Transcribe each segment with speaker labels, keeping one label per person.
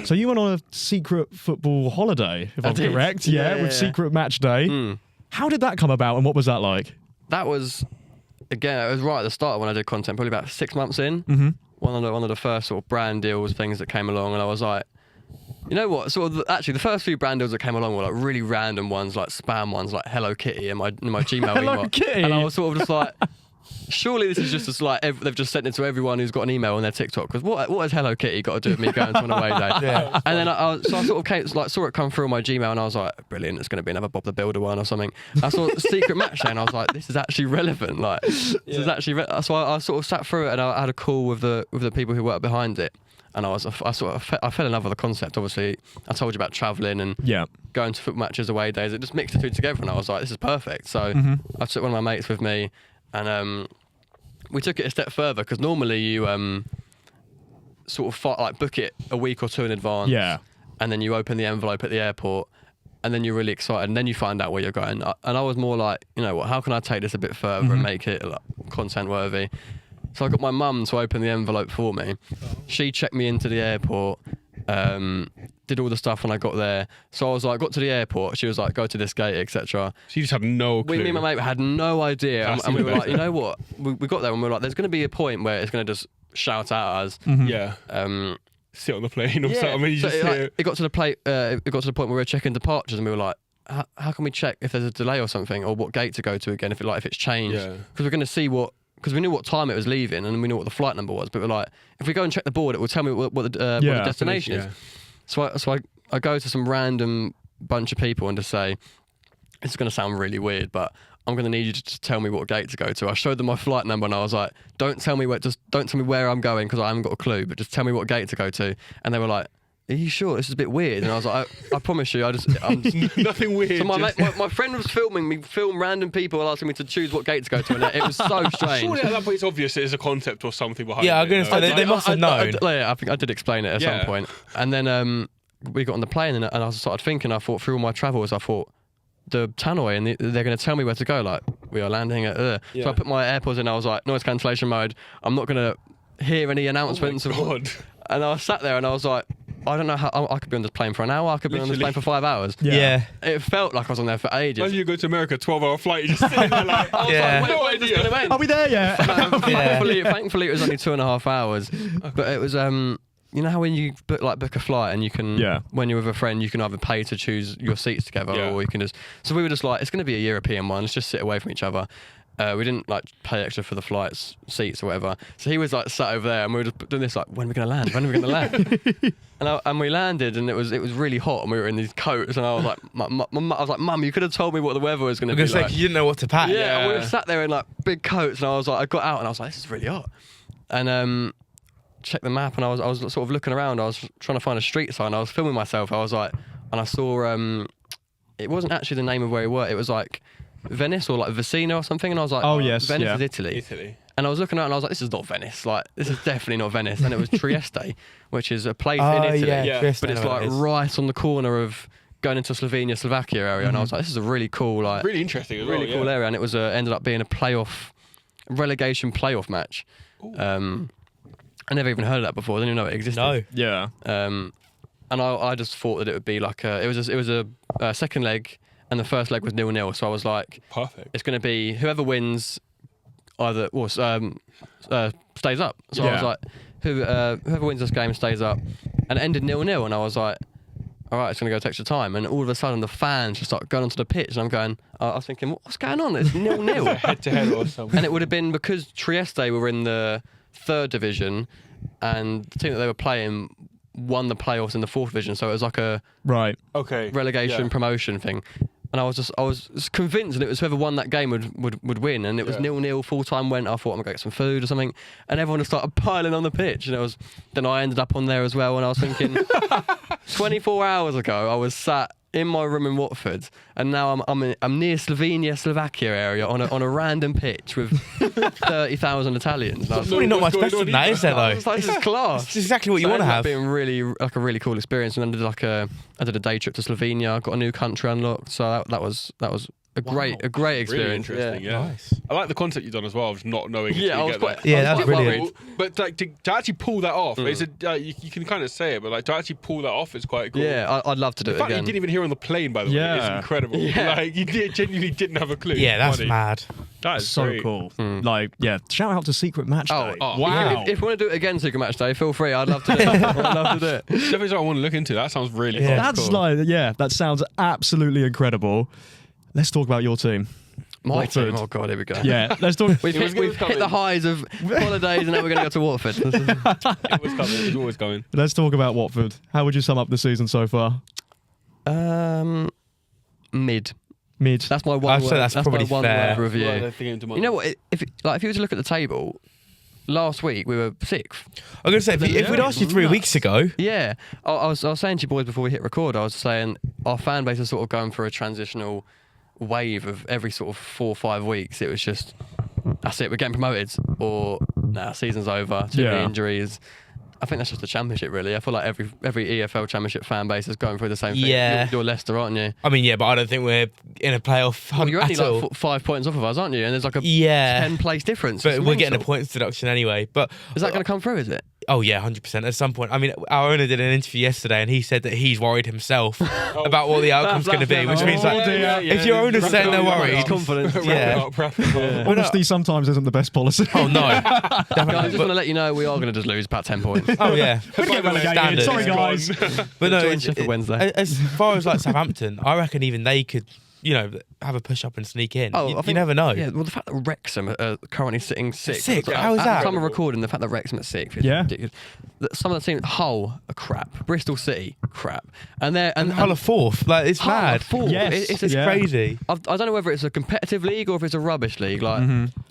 Speaker 1: So you went on a secret football holiday, if I'm correct, with secret match day. How did that come about, and what was that like?
Speaker 2: That was, again, it was right at the start when I did content, probably about 6 months in. One of the first sort of brand deals things that came along, and I was like, you know what? Actually, the first few brand deals that came along were like really random ones, like spam ones, like Hello Kitty in my Gmail
Speaker 1: Hello
Speaker 2: email.
Speaker 1: Kitty.
Speaker 2: And I was sort of just like, surely this is just like they've just sent it to everyone who's got an email on their TikTok. Because what has Hello Kitty got to do with me going to an away day? And then I sort of saw it come through on my Gmail, and I was like, brilliant, it's going to be another Bob the Builder one or something. I saw secret match day, and I was like, this is actually relevant. Like, this is actually. So I sort of sat through it, and I had a call with the people who worked behind it. And I fell in love with the concept. Obviously, I told you about travelling and going to football matches, away days. It just mixed the two together, and I was like, "This is perfect." So I took one of my mates with me, and we took it a step further because normally you sort of book it a week or two in advance, and then you open the envelope at the airport, and then you're really excited, and then you find out where you're going. And I was more like, you know what? How can I take this a bit further and make it like, content worthy? So I got my mum to open the envelope for me. She checked me into the airport, did all the stuff when I got there. So I was like, got to the airport. She was like, go to this gate, etc.
Speaker 3: So you just had no clue.
Speaker 2: Me and my mate had no idea. And we were like, you know what? We got there and we were like, there's going to be a point where it's going to just shout out at us.
Speaker 3: Sit on the plane or something.
Speaker 2: It got to the point where we were checking departures, and we were like, how can we check if there's a delay or something, or what gate to go to again if it's changed? Because we're going to see because we knew what time it was leaving and we knew what the flight number was, but we're like, if we go and check the board, it will tell me what the destination is. So I go to some random bunch of people and just say, this is going to sound really weird, but I'm going to need you to tell me what gate to go to. I showed them my flight number and I was like, don't tell me where I'm going because I haven't got a clue, but just tell me what gate to go to. And they were like, are you sure? This is a bit weird. And I was like, I promise you, I'm just
Speaker 3: nothing weird.
Speaker 2: So my friend was filming me, film random people asking me to choose what gate to go to, and it was so strange.
Speaker 3: Surely at that point it's obvious there's a concept or something behind it.
Speaker 4: Yeah, I'm going to say they must have known.
Speaker 2: I think I did explain it at some point. And then we got on the plane and I started thinking, I thought through all my travels, I thought, the tannoy, and they're going to tell me where to go, like, we are landing at So I put my AirPods in, I was like, noise cancellation mode, I'm not going to hear any announcements. And I sat there and I was like, I don't know how I could be on this plane for an hour. I could be on this plane for 5 hours.
Speaker 4: Yeah.
Speaker 2: It felt like I was on there for ages.
Speaker 3: Imagine you go to America, 12-hour flight, you're just sitting there like,
Speaker 2: I was like, no idea.
Speaker 1: Are we there yet?
Speaker 2: Thankfully, it was only 2.5 hours. But it was, you know how when you book a flight and you can, when you're with a friend, you can either pay to choose your seats together or you can just. So we were just like, it's going to be a European one. Let's just sit away from each other. We didn't like pay extra for the flights, seats or whatever. So he was like sat over there, and we were just doing this like, when are we going to land? When are we going to land? and we landed, and it was really hot, and we were in these coats, and I was like, I was like, Mum, you could have told me what the weather was going to be like.
Speaker 4: You didn't know what to pack.
Speaker 2: Yeah, we were sat there in like big coats, and I was like, I got out, and I was like, this is really hot, and checked the map, and I was sort of looking around. I was trying to find a street sign. I was filming myself. I was like, and I saw it wasn't actually the name of where we were. It was like Venice or like Vicino or something, and I was like, Venice is Italy. And I was looking around and I was like, this is not Venice. Like, this is definitely not Venice. And it was Trieste, which is a place in Italy, but it's like right on the corner of going into Slovenia, Slovakia area. And I was like, this is a really cool, like,
Speaker 3: really interesting, as
Speaker 2: really cool area. And it was ended up being a relegation playoff match. I never even heard of that before. I didn't even know it existed.
Speaker 4: No.
Speaker 1: Yeah.
Speaker 2: And I just thought that it would be like it was a second leg. And the first leg was 0-0, so I was like,
Speaker 3: perfect.
Speaker 2: It's going to be whoever wins stays up. So I was like, whoever wins this game stays up. And it ended 0-0, and I was like, all right, it's going to go to extra time. And all of a sudden, the fans just start going onto the pitch, and I'm going, I was thinking, what's going on? It's 0-0.
Speaker 3: Head-to-head or something.
Speaker 2: And it would have been because Trieste were in the 3rd division, and the team that they were playing won the playoffs in the 4th division, so it was like a relegation promotion thing. And I was just convinced that it was whoever won that game would win, and it was 0-0, full time went. I thought I'm gonna get some food or something, and everyone just started piling on the pitch, and then I ended up on there as well, and I was thinking 24 hours ago I was sat in my room in Watford, and now I'm near Slovenia, Slovakia area on a random pitch with 30,000 Italians.
Speaker 4: It's probably not much better than that, is there, though?
Speaker 2: This is class.
Speaker 4: It's exactly what you want to have.
Speaker 2: Being really like a really cool experience, and then I did a day trip to Slovenia. I got a new country unlocked, so that was a great experience.
Speaker 3: Really interesting, yeah.
Speaker 4: Nice.
Speaker 3: I like the concept you've done as well of not knowing.
Speaker 2: Yeah, I was
Speaker 3: until you
Speaker 2: quite,
Speaker 3: get there.
Speaker 4: Yeah,
Speaker 2: I was
Speaker 4: that's
Speaker 2: quite
Speaker 4: brilliant.
Speaker 2: worried.
Speaker 3: But like, to actually pull that off, it's you can kind of say it, but like to actually pull that off is quite cool.
Speaker 2: Yeah, I'd love to do
Speaker 3: The
Speaker 2: it
Speaker 3: fact that
Speaker 2: again.
Speaker 3: you didn't even hear on the plane, by the way, is
Speaker 1: Yeah.
Speaker 3: incredible.
Speaker 2: Yeah.
Speaker 3: Like you genuinely didn't have a clue.
Speaker 4: Yeah, that's
Speaker 3: Funny.
Speaker 4: mad.
Speaker 3: That is
Speaker 1: So
Speaker 3: great.
Speaker 1: cool. Like, yeah, shout out to Secret Match Day.
Speaker 3: oh,
Speaker 1: wow.
Speaker 2: If you want to do it again, Secret Match Day, feel free. I'd love to do it. I'd love to do it.
Speaker 3: Definitely something I want to look into. That sounds really
Speaker 4: Yeah.
Speaker 3: fun.
Speaker 1: That's that sounds absolutely incredible. Let's talk about your team.
Speaker 2: My
Speaker 1: Watford.
Speaker 2: team. Oh God, here we go.
Speaker 1: Yeah, let's talk.
Speaker 2: We've hit the highs of holidays, and now we're going to go to Watford.
Speaker 3: It was coming. It was always going.
Speaker 1: Let's talk about Watford. How would you sum up the season so far?
Speaker 2: Mid.
Speaker 1: Mid.
Speaker 2: That's my one
Speaker 4: I'd
Speaker 2: word.
Speaker 4: say that's probably
Speaker 2: my one
Speaker 4: fair.
Speaker 2: word review.
Speaker 3: Right, I think into my-
Speaker 2: You know what? If you were to look at the table, last week we were 6th.
Speaker 4: I'm going to say, if we'd asked you 3 weeks ago,
Speaker 2: Yeah, I was saying to you boys before we hit record, I was saying our fan base is sort of going through a transitional wave of every sort of 4 or 5 weeks. It was just, that's it, we're getting promoted, or season's over, too many injuries. I think that's just the championship, really. I feel like every EFL championship fan base is going through the same thing.
Speaker 4: Yeah.
Speaker 2: You're Leicester, aren't you?
Speaker 4: I mean, yeah, but I don't think we're in a playoff
Speaker 2: Well,
Speaker 4: hunt
Speaker 2: you're only
Speaker 4: at all.
Speaker 2: like 5 points off of us, aren't you? And there's like a
Speaker 4: Yeah.
Speaker 2: 10-place difference.
Speaker 4: But
Speaker 2: It's
Speaker 4: we're getting a
Speaker 2: mental.
Speaker 4: points deduction anyway. But
Speaker 2: Is that going to come through, is it?
Speaker 4: oh yeah, 100% at some point. I mean, our owner did an interview yesterday, and he said that he's worried himself about what the outcome's going to be, which means like, if your owner's saying they're worried,
Speaker 2: He's confident.
Speaker 4: yeah.
Speaker 1: Honesty sometimes isn't the best policy.
Speaker 4: Oh no,
Speaker 2: Guys, I
Speaker 4: definitely.
Speaker 2: just want to let you know we are going to just lose about 10 points.
Speaker 4: Oh yeah,
Speaker 1: Get relegated.
Speaker 4: Standard.
Speaker 1: Sorry, guys.
Speaker 4: but no.
Speaker 2: Join Sheffield Wednesday.
Speaker 4: As far as like Southampton, I reckon even they could, have a push up and sneak in.
Speaker 2: Oh, I
Speaker 4: you
Speaker 2: think-
Speaker 4: never know.
Speaker 2: Yeah, well, the fact that Wrexham are currently sitting 6th.
Speaker 4: Sixth?
Speaker 2: Like,
Speaker 4: How is
Speaker 2: at
Speaker 4: that?
Speaker 2: the time of recording, the fact that Wrexham at 6th is
Speaker 1: Yeah.
Speaker 2: ridiculous. Some of the teams, Hull are crap. Bristol City, crap. And they're
Speaker 4: And Hull are fourth. Like it's
Speaker 2: Hull are
Speaker 4: mad.
Speaker 2: fourth.
Speaker 1: Yes.
Speaker 4: It's
Speaker 1: Yeah.
Speaker 4: crazy.
Speaker 2: I don't know whether it's a competitive league or if it's a rubbish league. Like,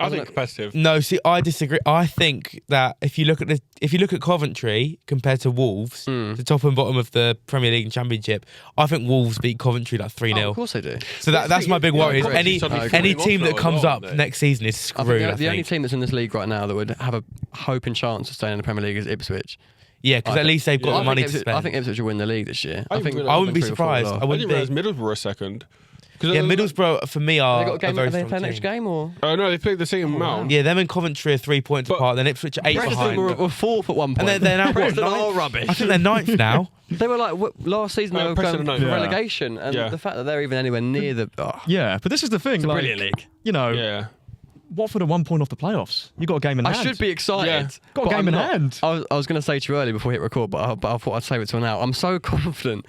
Speaker 3: I think competitive.
Speaker 4: No, see, I disagree. I think that if you look at Coventry compared to Wolves, the top and bottom of the Premier League and Championship, I think Wolves beat Coventry like 3-0.
Speaker 2: of course they do.
Speaker 4: So that's my big worry. Is
Speaker 3: Coventry
Speaker 4: any
Speaker 3: suddenly
Speaker 4: any
Speaker 3: falling
Speaker 4: team
Speaker 3: off
Speaker 4: that
Speaker 3: now as
Speaker 4: comes
Speaker 3: well,
Speaker 4: up
Speaker 3: aren't they?
Speaker 4: next season is
Speaker 2: I
Speaker 4: screwed.
Speaker 2: think the only team that's in this league right now that would have a hope and chance of staying in the Premier League is Ipswich.
Speaker 4: Yeah, because at least they've got the money to spend.
Speaker 2: I think Ipswich will win the league this year.
Speaker 3: I
Speaker 2: I think
Speaker 3: wouldn't
Speaker 4: I wouldn't be
Speaker 2: 3 or 4
Speaker 4: surprised.
Speaker 2: off.
Speaker 4: I
Speaker 3: I
Speaker 4: wouldn't
Speaker 3: didn't
Speaker 4: be.
Speaker 3: realise Middlesbrough a second.
Speaker 4: Yeah, Middlesbrough for me are
Speaker 2: Have they got a game?
Speaker 4: very
Speaker 2: Have they
Speaker 4: strong
Speaker 2: played next
Speaker 4: team.
Speaker 2: game or?
Speaker 3: Oh no, they played the same amount.
Speaker 4: Yeah, them and Coventry are 3 points
Speaker 3: But-
Speaker 4: apart. Then Ipswich are 8
Speaker 2: Preston
Speaker 4: behind.
Speaker 2: were 4th at one point.
Speaker 4: And they're now what,
Speaker 2: Preston are
Speaker 4: ninth?
Speaker 2: rubbish.
Speaker 4: I think they're 9th now.
Speaker 2: They were like last season they were
Speaker 3: Preston
Speaker 2: going
Speaker 3: are
Speaker 2: for
Speaker 3: ninth.
Speaker 1: Yeah.
Speaker 2: relegation, and
Speaker 3: Yeah.
Speaker 2: the fact that they're even anywhere near the
Speaker 1: Yeah, but this is the thing.
Speaker 2: it's a
Speaker 1: Like,
Speaker 2: brilliant league.
Speaker 3: Yeah.
Speaker 1: Watford are 1 point off the playoffs. You got a game in
Speaker 2: I
Speaker 1: hand.
Speaker 2: should be excited.
Speaker 3: Yeah.
Speaker 1: Got a
Speaker 2: but
Speaker 1: game
Speaker 2: I'm
Speaker 1: in
Speaker 2: not.
Speaker 1: hand.
Speaker 2: I was going to say to you earlier before we hit record, but I thought I'd save it till now. I'm so confident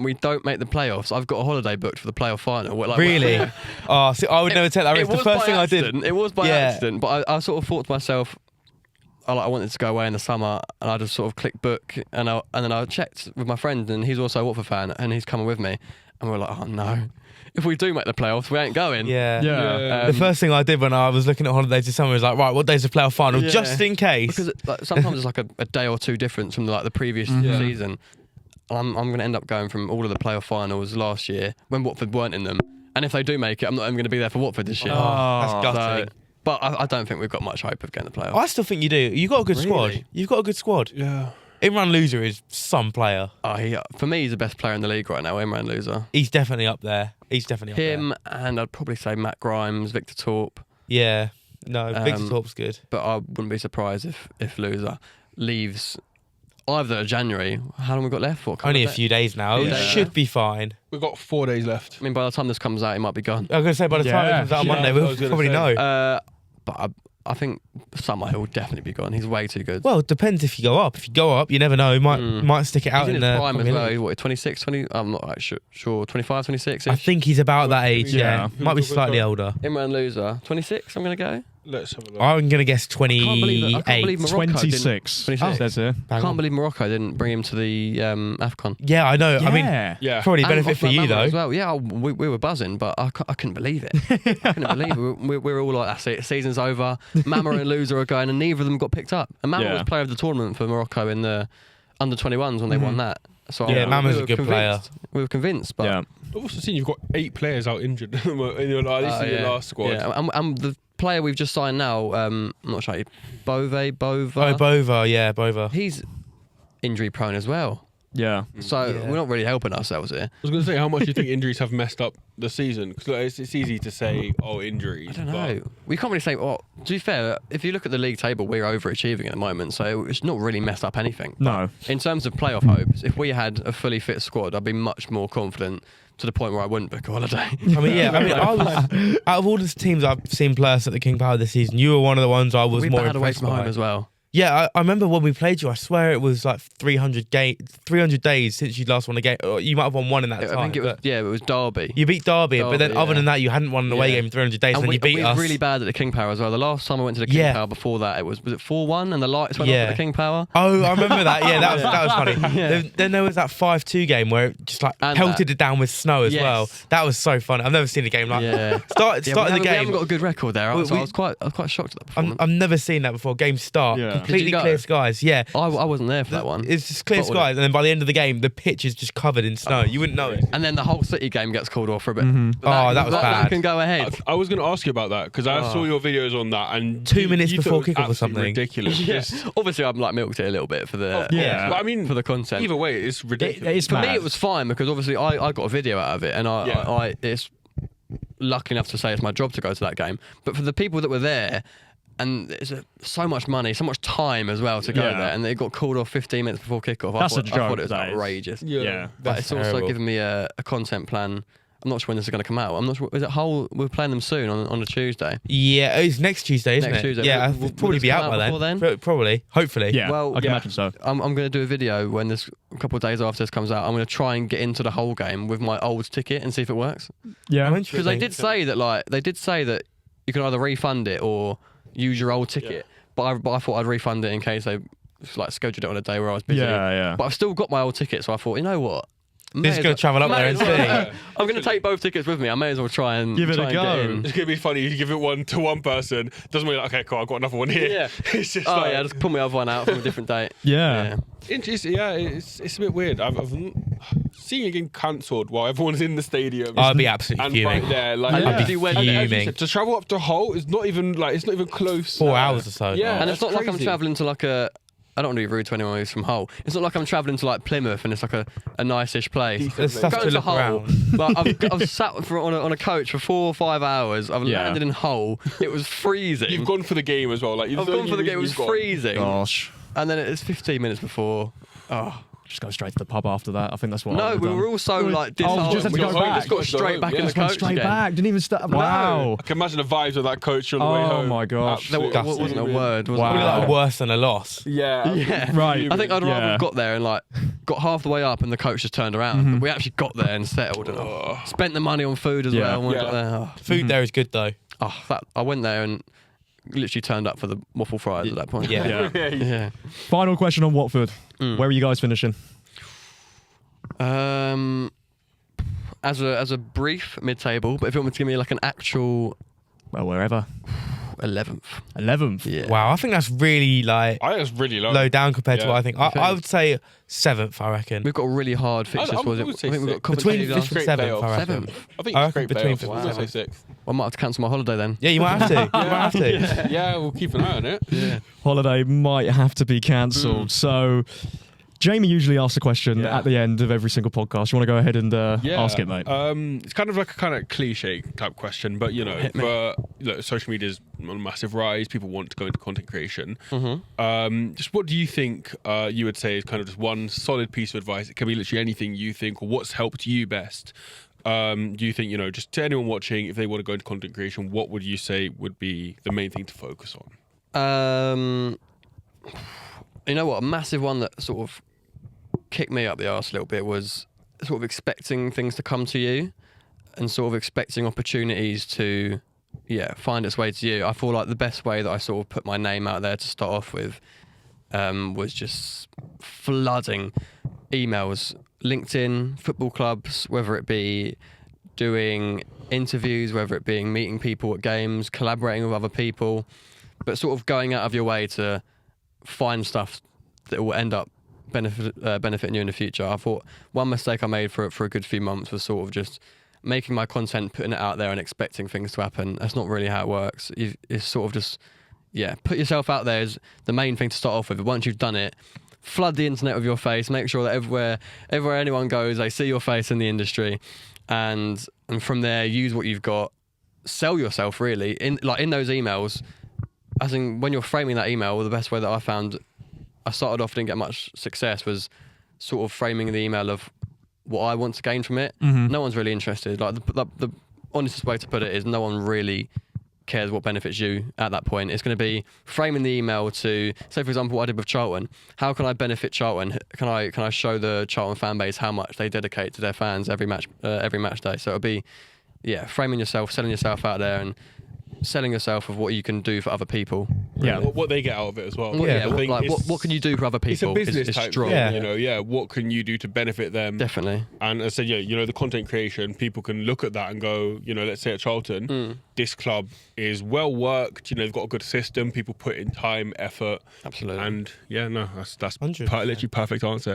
Speaker 2: we don't make the playoffs. I've got a holiday booked for the playoff final. Like,
Speaker 4: Really? Oh, see, I would never take that risk. The
Speaker 2: was
Speaker 4: first
Speaker 2: by
Speaker 4: thing
Speaker 2: accident.
Speaker 4: I did.
Speaker 2: It was by
Speaker 4: Yeah.
Speaker 2: accident, but I sort of thought to myself, I wanted to go away in the summer, and I just sort of clicked book, and then I checked with my friend, and he's also a Watford fan, and he's coming with me, and we're like, oh no, if we do make the playoffs, we ain't going.
Speaker 4: Yeah.
Speaker 1: Yeah.
Speaker 4: The first thing I did when I was looking at holidays this summer was like, right, what day's the playoff final?
Speaker 2: Yeah.
Speaker 4: Just in case.
Speaker 2: Because sometimes it's like a day or two difference from the previous season. I'm going to end up going from all of the playoff finals last year when Watford weren't in them, and if they do make it, I'm not even going to be there for Watford this year.
Speaker 4: That's gutting.
Speaker 2: But I don't think we've got much hope of getting the playoffs.
Speaker 4: I still think you do. You've got a good squad.
Speaker 2: Really?
Speaker 4: You've got a good squad.
Speaker 3: Yeah.
Speaker 4: Imran Loser is some player.
Speaker 2: For me, he's the best player in the league right now, Imran Loser.
Speaker 4: He's definitely up there.
Speaker 2: Him, and I'd probably say Matt Grimes, Victor Torp.
Speaker 4: Yeah. No, Victor Torp's good.
Speaker 2: But I wouldn't be surprised if Loser leaves either January. How long we got left for?
Speaker 4: Only a few days now.
Speaker 2: Yeah.
Speaker 4: It should be fine.
Speaker 3: We've got 4 days left.
Speaker 2: I mean, by the time this comes out, he might be gone.
Speaker 4: I was going to say, by the time it
Speaker 1: Yeah.
Speaker 4: comes out on
Speaker 3: Yeah,
Speaker 4: Monday,
Speaker 3: I
Speaker 4: we'll
Speaker 3: was gonna
Speaker 4: probably
Speaker 3: say.
Speaker 4: know.
Speaker 2: But I think summer he'll definitely be gone. He's way too good.
Speaker 4: Well, it depends if you go up. If you go up, you never know. Might stick it out
Speaker 2: He's in
Speaker 4: in
Speaker 2: his
Speaker 4: the
Speaker 2: prime as
Speaker 4: Premier
Speaker 2: well.
Speaker 4: League.
Speaker 2: He's what, 26, 20? I'm not right, sure. 25, 26 -ish.
Speaker 4: I think he's about that age, yeah.
Speaker 1: Yeah.
Speaker 4: Might be slightly older.
Speaker 2: Imran Loser, 26. I'm gonna go.
Speaker 3: Let's have a look.
Speaker 4: I'm going to guess
Speaker 2: I can't believe
Speaker 4: 28.
Speaker 2: Morocco
Speaker 1: 26.
Speaker 2: didn't-
Speaker 1: Oh, says here.
Speaker 2: I can't believe Morocco didn't bring him to the AFCON.
Speaker 4: Yeah, I know. I mean,
Speaker 1: Yeah.
Speaker 4: probably
Speaker 2: And
Speaker 4: benefit for
Speaker 2: Osman
Speaker 4: you,
Speaker 2: Mama
Speaker 4: though.
Speaker 2: as well. Yeah, we were buzzing, but I couldn't believe it. I couldn't believe it. We're all like, that's it. Season's over. Mama and Loser are going, and neither of them got picked up. And Mama
Speaker 1: Yeah.
Speaker 2: was player of the tournament for Morocco in the under-21s when they won that. So
Speaker 4: Yeah, Mama's
Speaker 2: we
Speaker 4: a
Speaker 2: were
Speaker 4: good
Speaker 2: convinced. We were convinced, but
Speaker 1: Yeah.
Speaker 3: I've also seen you've got 8 players out injured in your last squad.
Speaker 2: Yeah, and the player we've just signed now, I'm not sure, Bova.
Speaker 4: Oh, Bova, yeah, Bova.
Speaker 2: He's injury prone as well.
Speaker 1: Yeah.
Speaker 2: So we're not really helping ourselves here.
Speaker 3: I was going to say, how much do you think injuries have messed up the season? Because it's easy to say, injuries.
Speaker 2: I don't know. We can't really say. Well, to be fair, if you look at the league table, we're overachieving at the moment, so it's not really messed up anything.
Speaker 1: No.
Speaker 2: In terms of playoff hopes, if we had a fully fit squad, I'd be much more confident to the point where I wouldn't book a holiday.
Speaker 4: I was out of all the teams I've seen play us at the King Power this season, you were one of the ones I was
Speaker 2: we
Speaker 4: more
Speaker 2: batted away
Speaker 4: impressed
Speaker 2: from home
Speaker 4: by.
Speaker 2: as well.
Speaker 4: Yeah, I remember when we played you. I swear it was like 300 days since you last won a game. Or you might have won one in that time.
Speaker 2: I think it was Derby.
Speaker 4: You beat Derby, but then other
Speaker 2: yeah.
Speaker 4: than that, you hadn't won an away game in 300 days, and then you beat us.
Speaker 2: We were really bad at the King Power as well. The last time I went to the King Power before that, was it 4-1 and the lights went off at the King Power?
Speaker 4: Oh, I remember that. Yeah, that was funny.
Speaker 2: Yeah.
Speaker 4: Then there was that 5-2 game where it just like
Speaker 2: And
Speaker 4: pelted it down with snow as well. That was so fun. I've never seen a game like that. Started the game.
Speaker 2: We haven't got a good record there. So I was quite shocked at that performance.
Speaker 4: I've never seen that before. Game start, completely clear skies. Yeah.
Speaker 2: I wasn't there for that one.
Speaker 4: It's just clear skies, and then by the end of the game, the pitch is just covered in snow. You wouldn't know it.
Speaker 2: And then the whole City game gets called off for a bit.
Speaker 4: That was bad.
Speaker 2: That can go ahead.
Speaker 3: I was going to ask you about that because I saw your videos on that, and
Speaker 4: 2 minutes
Speaker 3: you
Speaker 4: before
Speaker 3: thought it was
Speaker 4: kickoff or something.
Speaker 3: Ridiculous.
Speaker 2: Yes. Obviously, I'm like milked it a little bit for the
Speaker 3: But I mean,
Speaker 2: for the content.
Speaker 3: Either way, it's ridiculous.
Speaker 2: For me, it was fine because obviously I got a video out of it, and I it's lucky enough to say it's my job to go to that game. But for the people that were there. And it's so much money, so much time as well to go there, and it got called off 15 minutes before kickoff. I thought it was outrageous.
Speaker 1: Yeah,
Speaker 2: but it's also given me a content plan. I'm not sure when this is going to come out. I'm not sure. Is it Hull? We're playing them soon on a Tuesday.
Speaker 4: Yeah, it's next Tuesday, isn't it?
Speaker 2: Tuesday.
Speaker 4: Yeah, it'll probably be out by then. Probably, hopefully.
Speaker 1: Yeah, well, I can imagine so.
Speaker 2: I'm going to do a video when this a couple of days after this comes out. I'm going to try and get into the Hull game with my old ticket and see if it works.
Speaker 1: Yeah,
Speaker 2: because they did say that you can either refund it or use your old ticket, but I thought I'd refund it in case they scheduled it on a day where I was busy.
Speaker 1: Yeah.
Speaker 2: But I've still got my old ticket, so I thought, you know what?
Speaker 4: Just going to travel up there and see.
Speaker 2: I'm going to take both tickets with me. I may as well try and
Speaker 1: give it a go.
Speaker 3: It's going to be funny. You give it one to one person. Doesn't mean okay, cool. I've got another one here.
Speaker 2: Yeah.
Speaker 3: It's just
Speaker 2: just pull my other one out from a different date.
Speaker 1: Yeah.
Speaker 3: It's a bit weird. I've seen a game cancelled while everyone's in the stadium.
Speaker 4: I'd be absolutely fuming.
Speaker 3: Right there,
Speaker 4: I'd be fuming.
Speaker 3: To travel up to Hull is not even close.
Speaker 4: 4 hours or so.
Speaker 3: Yeah,
Speaker 2: and it's not
Speaker 3: crazy.
Speaker 2: like I'm travelling to like a. I don't want to be rude to anyone who's from Hull. It's not like I'm travelling to like Plymouth and it's like a nice-ish place.
Speaker 4: There's stuff
Speaker 2: Going
Speaker 4: to look
Speaker 2: Hull,
Speaker 4: around.
Speaker 2: Like I've sat on a coach for 4 or 5 hours. I've landed in Hull. It was freezing.
Speaker 3: You've gone for the game as well.
Speaker 2: I've gone for the game. It was freezing.
Speaker 1: Gosh.
Speaker 2: And then it's 15 minutes before.
Speaker 1: Just go straight to the pub after that. I think that's what.
Speaker 2: No, we were all so like disheartened.
Speaker 1: Just had to go back.
Speaker 2: Just got straight back in the
Speaker 1: Went
Speaker 2: coach
Speaker 1: straight
Speaker 2: again.
Speaker 1: back. Didn't even start. Wow.
Speaker 3: I can imagine the vibes of that coach on the way home.
Speaker 1: Oh my gosh.
Speaker 2: There wasn't a word.
Speaker 1: Wow.
Speaker 4: Probably like worse than a loss.
Speaker 3: Yeah.
Speaker 1: Right.
Speaker 2: I think I'd rather have got there and like got half the way up and the coach just turned around. But we actually got there and settled and spent the money on food as well. And we got there.
Speaker 4: Food there is good though.
Speaker 2: I went there and literally turned up for the waffle fries at that point.
Speaker 4: Yeah.
Speaker 1: Final question on Watford. Where are you guys finishing?
Speaker 2: As a brief mid-table, but if you want me to give me like an actual,
Speaker 1: Well, wherever.
Speaker 2: 11th.
Speaker 1: 11th.
Speaker 2: Yeah.
Speaker 4: Wow, I think that's really like
Speaker 3: I think it's really
Speaker 4: low down compared to what I think.
Speaker 2: think?
Speaker 4: I would say 7th, I reckon.
Speaker 2: We've got a really hard fixtures.
Speaker 3: I
Speaker 2: Was it?
Speaker 3: would say
Speaker 2: I think we've got
Speaker 3: sixth.
Speaker 2: Coventry
Speaker 4: Between
Speaker 2: last
Speaker 4: 5th and 7th, I reckon.
Speaker 2: 7th.
Speaker 3: I think
Speaker 4: I
Speaker 3: it's
Speaker 4: reckon
Speaker 3: great
Speaker 4: between
Speaker 3: playoffs.
Speaker 4: 5th
Speaker 3: I'm
Speaker 4: and
Speaker 3: gonna say 6th.
Speaker 2: I might have to cancel my holiday then.
Speaker 4: Yeah, you might have to. You might have to.
Speaker 3: Yeah, we'll keep an eye on it.
Speaker 2: Yeah.
Speaker 1: Holiday might have to be cancelled. So, Jamie usually asks a question at the end of every single podcast. You want to go ahead and ask it, mate?
Speaker 3: It's kind of like a kind of cliche type question, but social media is on a massive rise. People want to go into content creation. Just what do you think you would say is kind of just one solid piece of advice? It can be literally anything you think, or what's helped you best. Do you think, just to anyone watching, if they want to go into content creation, what would you say would be the main thing to focus on?
Speaker 2: You know what? A massive one that sort of kicked me up the arse a little bit was sort of expecting things to come to you and sort of expecting opportunities to, find its way to you. I feel like the best way that I sort of put my name out there to start off with was just flooding emails, LinkedIn, football clubs, whether it be doing interviews, whether it be meeting people at games, collaborating with other people, but sort of going out of your way to find stuff that will end up benefiting you in the future. I thought one mistake I made for a good few months was sort of just making my content, putting it out there and expecting things to happen. That's not really how it works. It's sort of just, put yourself out there is the main thing to start off with. Once you've done it, flood the internet with your face. Make sure that everywhere anyone goes, they see your face in the industry, and from there, use what you've got. Sell yourself, really. In those emails, I think when you're framing that email, the best way that I found, I started off, didn't get much success, was sort of framing the email of what I want to gain from it. No one's really interested. Like the honestest way to put it is, no one really cares what benefits you at that point. It's going to be framing the email to, say for example, what I did with Charlton. How can I benefit Charlton? Can I show the Charlton fan base how much they dedicate to their fans every match day? So it'll be, framing yourself, selling yourself out there, and selling yourself of what you can do for other people.
Speaker 3: Really. Yeah, what they get out of it as well.
Speaker 2: What can you do for other people?
Speaker 3: It's a business type
Speaker 2: strong.
Speaker 3: Thing, what can you do to benefit them?
Speaker 2: Definitely.
Speaker 3: And I said, the content creation, people can look at that and go, let's say at Charlton, this club is well worked. They've got a good system. People put in time, effort.
Speaker 2: Absolutely.
Speaker 3: And that's literally perfect answer.